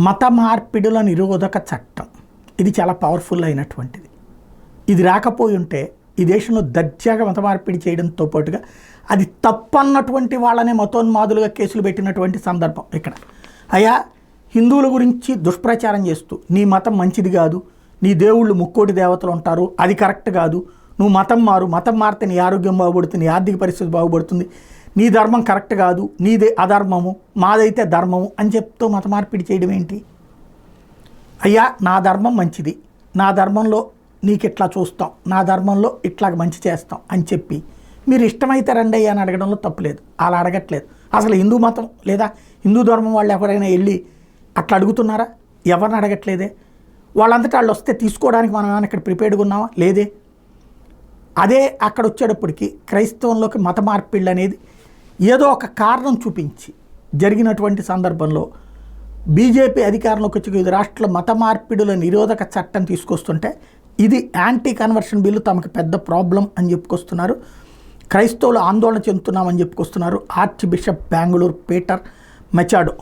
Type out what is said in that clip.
మత మార్పిడుల నిరోధక చట్టం ఇది చాలా పవర్ఫుల్ అయినటువంటిది. ఇది రాకపోయి ఉంటే ఈ దేశంలో దర్జాగా మత మార్పిడి చేయడంతో పాటుగా అది తప్పన్నటువంటి వాళ్ళనే మతోన్మాదులుగా కేసులు పెట్టినటువంటి సందర్భం ఇక్కడ. అయ్యా, హిందువుల గురించి దుష్ప్రచారం చేస్తూ నీ మతం మంచిది కాదు, నీ దేవుళ్ళు ముక్కోటి దేవతలు ఉంటారు, అది కరెక్ట్ కాదు, నువ్వు మతం మారితే నీ ఆరోగ్యం బాగుపడుతుంది, నీ ఆర్థిక పరిస్థితి బాగుపడుతుంది, నీ ధర్మం కరెక్ట్ కాదు, నీదే అధర్మము, మాదైతే ధర్మము అని చెప్తూ మత మార్పిడి చేయడం ఏంటి? అయ్యా, నా ధర్మం మంచిది, నా ధర్మంలో నీకు ఇట్లా చూస్తాం, నా ధర్మంలో ఇట్లా మంచి చేస్తాం అని చెప్పి మీరు ఇష్టమైతే రండి అయ్యా అని అడగడంలో తప్పులేదు. అలా అడగట్లేదు. అసలు హిందూ మతం లేదా హిందూ ధర్మం వాళ్ళు ఎవరైనా వెళ్ళి అట్లా అడుగుతున్నారా? ఎవరిని అడగట్లేదే. వాళ్ళంతటా వాళ్ళు వస్తే తీసుకోవడానికి మనం ఏమైనా ఇక్కడ ప్రిపేర్డ్గా ఉన్నామా? లేదే. అదే అక్కడ వచ్చేటప్పటికి క్రైస్తవంలోకి మత మార్పిళ్ళు అనేది ఏదో ఒక కారణం చూపించి జరిగినటువంటి సందర్భంలో బీజేపీ అధికారంలోకి వచ్చి వివిధ రాష్ట్రాల మత మార్పిడుల నిరోధక చట్టం తీసుకొస్తుంటే ఇది యాంటీ కన్వర్షన్ బిల్లు తమకు పెద్ద ప్రాబ్లం అని చెప్పుకొస్తున్నారు. క్రైస్తవులు ఆందోళన చెందుతున్నామని చెప్పుకొస్తున్నారు ఆర్చ్ బిషప్ బెంగళూరు పీటర్ మెచాడో.